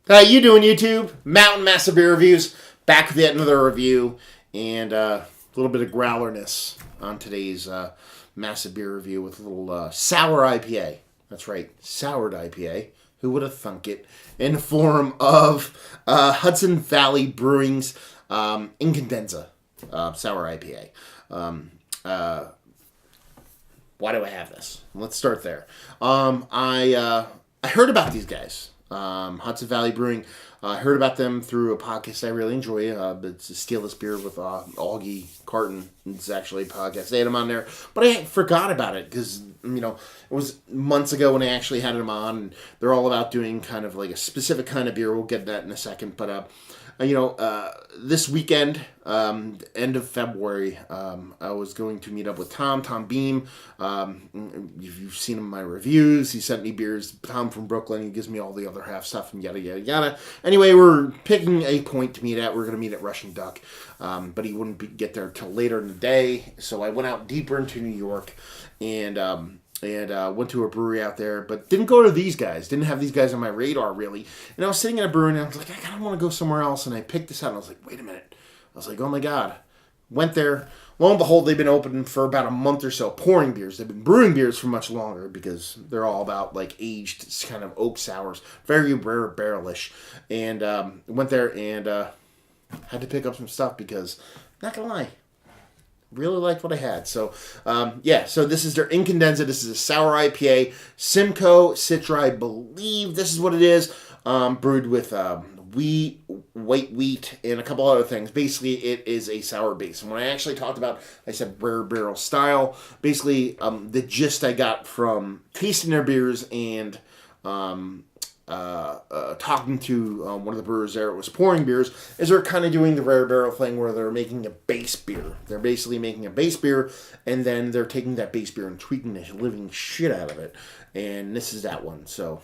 How you doing, YouTube? Mountain Massive Beer Reviews. Back with yet another review. And a little bit of growlerness on today's Massive Beer Review with a little Sour IPA. That's right, Soured IPA. Who would have thunk it? In the form of Hudson Valley Brewing's Incandenza Sour IPA. Why do I have this? Let's start there. I heard about these guys. Hudson Valley Brewing. I heard about them through a podcast I really enjoy. It's a Steal This Beer with Augie Carton. It's actually a podcast. They had him on there. But I forgot about it because, it was months ago when I actually had them on. And they're all about doing kind of like a specific kind of beer. We'll get to that in a second. But, this weekend, end of February, I was going to meet up with Tom Beam. If you've seen him in my reviews, he sent me beers. Tom from Brooklyn, he gives me all the other half stuff and yada, yada, yada. Anyway, we're picking a point to meet at. We're going to meet at Rushing Duck, but he wouldn't get there till later in the day. So I went out deeper into New York and went to a brewery out there, but didn't go to these guys. Didn't have these guys on my radar, really. And I was sitting in a brewery, and I was like, I kind of want to go somewhere else. And I picked this out, and I was like, wait a minute. I was like, oh, my God. Went there. Lo and behold, they've been open for about a month or so, pouring beers. They've been brewing beers for much longer because they're all about, like, aged kind of oak sours. Very rare barrelish. And went there and had to pick up some stuff because, not going to lie, really liked what I had. So, so this is their Incandenza. This is a sour IPA. Simcoe, citra, I believe this is what it is. Brewed with white wheat and a couple other things. Basically, it is a sour base. And when I actually talked about, I said rare barrel style. Basically, the gist I got from tasting their beers and talking to one of the brewers there, it was pouring beers, is they're kind of doing the rare barrel thing where they're making a base beer. They're basically making a base beer, and then they're taking that base beer and tweaking the living shit out of it. And this is that one. So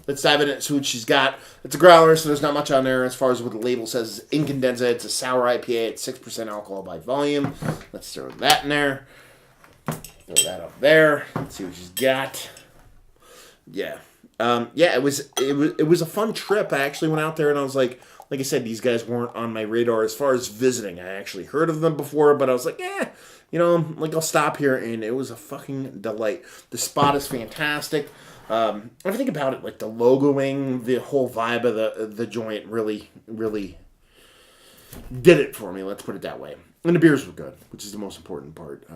let's dive in and see what she's got. It's a growler, so there's not much on there as far as what the label says. Incandenza, it's a sour IPA. It's 6% alcohol by volume. Let's throw that in there. Throw that up there. Let's see what she's got. Yeah. It was a fun trip. I actually went out there and I was like I said, these guys weren't on my radar as far as visiting. I actually heard of them before, but I was like, I'll stop here, and it was a fucking delight. The spot is fantastic. Everything about it, like the logoing, the whole vibe of the joint really, really did it for me. Let's put it that way. And the beers were good, which is the most important part.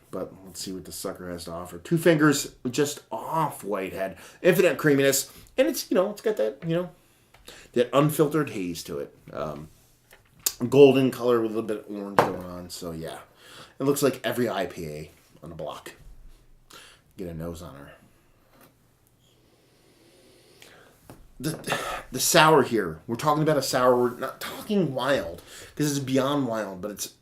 But let's see what the sucker has to offer. 2 fingers, just off Whitehead. Infinite creaminess. And it's, it's got that, that unfiltered haze to it. Golden color with a little bit of orange going on. So, yeah. It looks like every IPA on the block. Get a nose on her. The sour here. We're talking about a sour. We're not talking wild. Because it's beyond wild, but it's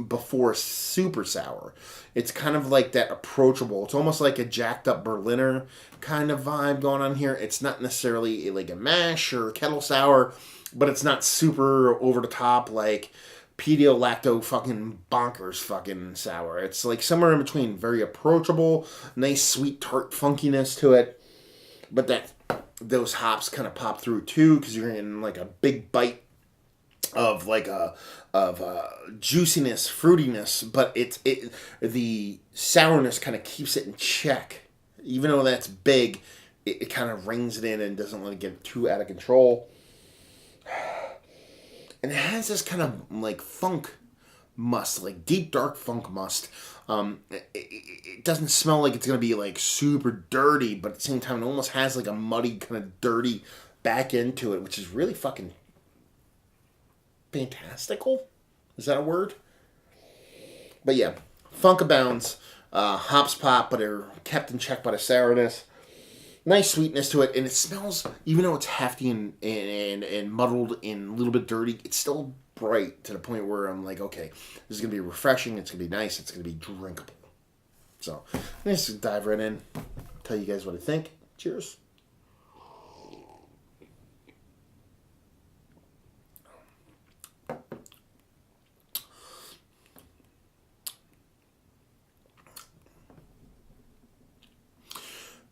before super sour. It's kind of like that approachable. It's almost like a jacked up Berliner kind of vibe going on here. It's not necessarily like a mash or a kettle sour, but it's not super over the top like pedolacto fucking bonkers fucking sour. It's like somewhere in between. Very approachable, nice sweet tart funkiness to it, but those hops kind of pop through too because you're in like a big bite of like juiciness, fruitiness, but the sourness kind of keeps it in check. Even though that's big, it kind of rings it in and doesn't let it get too out of control. And it has this kind of like funk must, like deep dark funk must. It doesn't smell like it's gonna be like super dirty, but at the same time, it almost has like a muddy kind of dirty back into it, which is really fucking fantastical? Is that a word? But yeah, funk abounds. Hops pop, but are kept in check by the sourness. Nice sweetness to it, and it smells, even though it's hefty and muddled and a little bit dirty, it's still bright to the point where I'm like, okay, this is going to be refreshing, it's going to be nice, it's going to be drinkable. So, let's dive right in, tell you guys what I think. Cheers.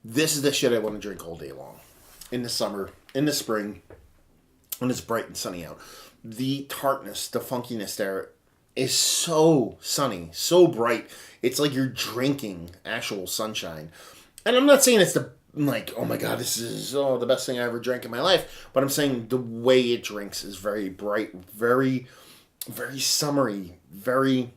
This is the shit I want to drink all day long. In the summer, in the spring when it's bright and sunny out. The tartness, the funkiness there is so sunny, so bright. It's like you're drinking actual sunshine. And I'm not saying it's the like, oh my god, this is the best thing I ever drank in my life. But I'm saying the way it drinks is very bright, very, very summery, very.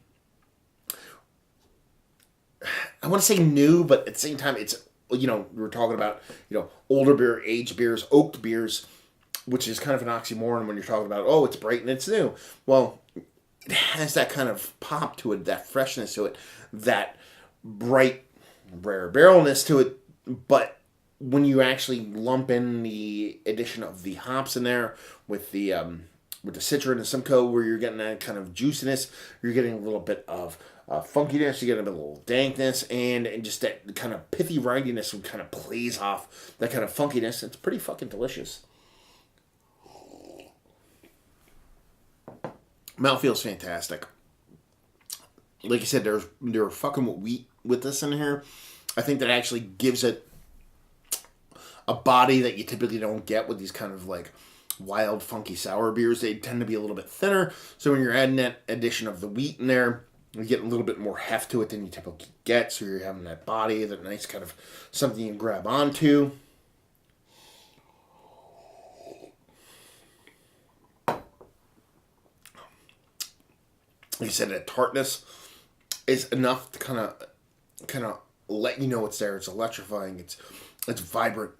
I want to say new, but at the same time, it's we were talking about older beer, aged beers, oaked beers, which is kind of an oxymoron when you're talking about it's bright and it's new. Well, it has that kind of pop to it, that freshness to it, that bright, rare barrelness to it, but when you actually lump in the addition of the hops in there with the citra and the simcoe, where you're getting that kind of juiciness, you're getting a little bit of funkiness, you're getting a little dankness, and just that kind of pithy rightiness who kind of plays off that kind of funkiness. It's pretty fucking delicious. Mouthfeel's fantastic. Like I said, they're fucking with wheat with this in here. I think that actually gives it a body that you typically don't get with these kind of like wild, funky sour beers. They tend to be a little bit thinner. So when you're adding that addition of the wheat in there, you get a little bit more heft to it than you typically get. So you're having that body, that nice kind of something you can grab onto. Like I said, that tartness is enough to kind of let you know it's there. It's electrifying. It's vibrant.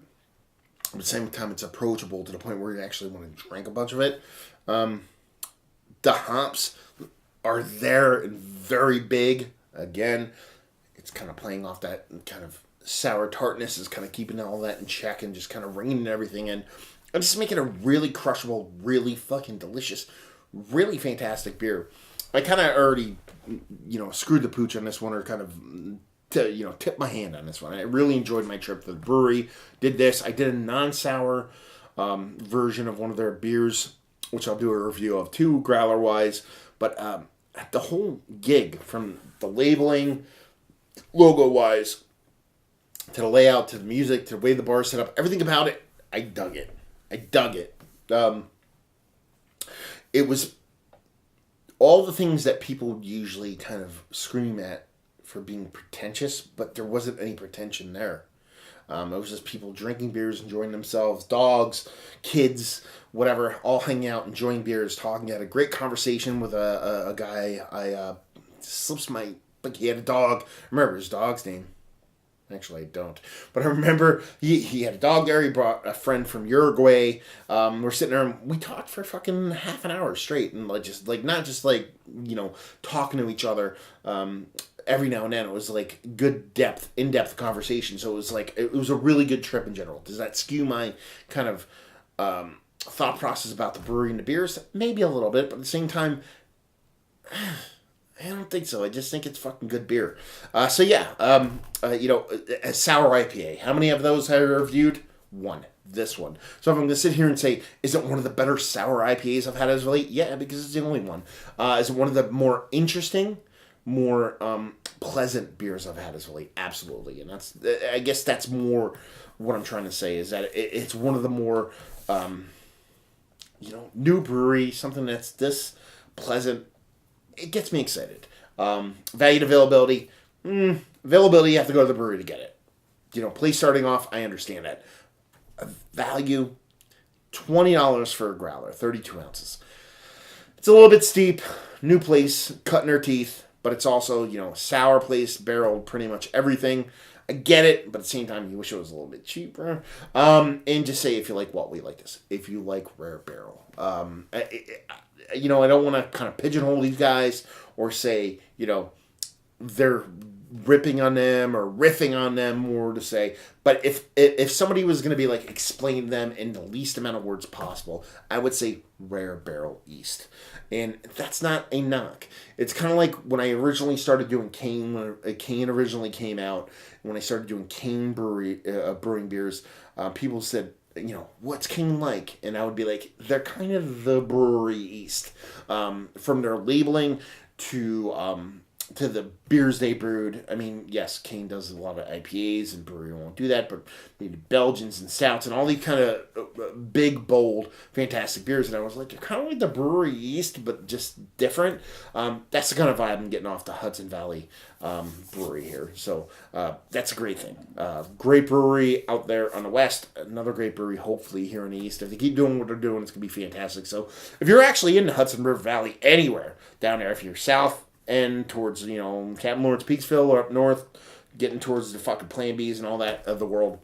At the same time, it's approachable to the point where you actually want to drink a bunch of it. The hops are there and very big. Again, it's kind of playing off that kind of sour tartness, is kind of keeping all that in check and just kind of ringing everything in. And just making a really crushable, really fucking delicious, really fantastic beer. I kind of already, screwed the pooch on this one, or kind of tip my hand on this one. I really enjoyed my trip to the brewery. Did this. I did a non-sour version of one of their beers, which I'll do a review of too, growler-wise. But the whole gig, from the labeling, logo-wise, to the layout, to the music, to the way the bar is set up, everything about it, I dug it. It was all the things that people usually kind of scream at for being pretentious, but there wasn't any pretension there. It was just people drinking beers, enjoying themselves, dogs, kids, whatever, all hanging out, enjoying beers, talking. I had a great conversation with a guy. He had a dog. I remember his dog's name. Actually, I don't. But I remember he had a dog there. He brought a friend from Uruguay. We're sitting there and we talked for fucking half an hour straight. And not just talking to each other every now and then. It was like good in-depth conversation. So it was a really good trip in general. Does that skew my kind of thought process about the brewery and the beers? Maybe a little bit. But at the same time, I don't think so. I just think it's fucking good beer. A sour IPA. How many of those have I reviewed? One. This one. So if I'm going to sit here and say, is it one of the better sour IPAs I've had as of late? Yeah, because it's the only one. Is it one of the more interesting, more pleasant beers I've had as of late? Absolutely. And I guess that's more what I'm trying to say, is that it's one of the more, new brewery, something that's this pleasant. It gets me excited. Value and availability. Availability, you have to go to the brewery to get it. Place starting off, I understand that. Value, $20 for a growler, 32 ounces. It's a little bit steep. New place, cutting their teeth. But it's also, sour place, barreled, pretty much everything. I get it, but at the same time, you wish it was a little bit cheaper. And just say if you like what we like this. If you like rare barrel. I don't want to kind of pigeonhole these guys or say, they're ripping on them or riffing on them, more to say. But if somebody was going to be like, explain them in the least amount of words possible, I would say rare barrel East. And that's not a knock. It's kind of like when I originally started doing Cane, when Cane originally came out, when I started doing Cane brewing beers, people said, what's King like? And I would be like, they're kind of the brewery East. From their labeling to to the beers they brewed. I mean, yes, Kane does a lot of IPAs, and brewery won't do that, but they do Belgians and stouts and all these kind of big, bold, fantastic beers. And I was like, they're kind of like the brewery yeast, but just different. That's the kind of vibe I'm getting off the Hudson Valley brewery here. So that's a great thing. Great brewery out there on the west. Another great brewery, hopefully, here in the east. If they keep doing what they're doing, it's going to be fantastic. So if you're actually in the Hudson River Valley, anywhere down there, if you're south, and towards, Captain Lawrence Peaksville or up north, getting towards the fucking Plan Bs and all that of the world,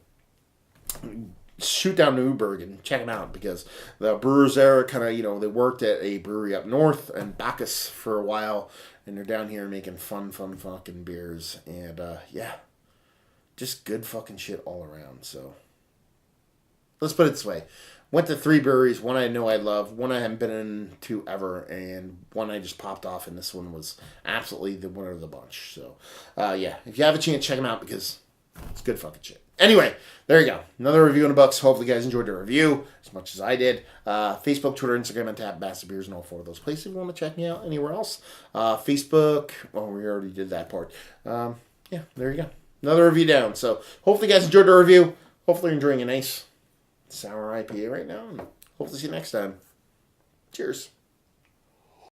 shoot down to Newburgh and check them out, because the brewers there kind of, they worked at a brewery up north and Bacchus for a while, and they're down here making fun fucking beers, and just good fucking shit all around. So let's put it this way. Went to 3 breweries, one I know I love, one I haven't been into ever, and one I just popped off, and this one was absolutely the winner of the bunch. So, if you have a chance, check them out, because it's good fucking shit. Anyway, there you go. Another review in the books. Hopefully you guys enjoyed the review as much as I did. Facebook, Twitter, Instagram, and Tap Bastard Beers and all 4 of those places if you want to check me out anywhere else. Facebook, we already did that part. There you go. Another review down. So, hopefully you guys enjoyed the review. Hopefully you're enjoying a nice Sour IPA right now, and hopefully see you next time. Cheers.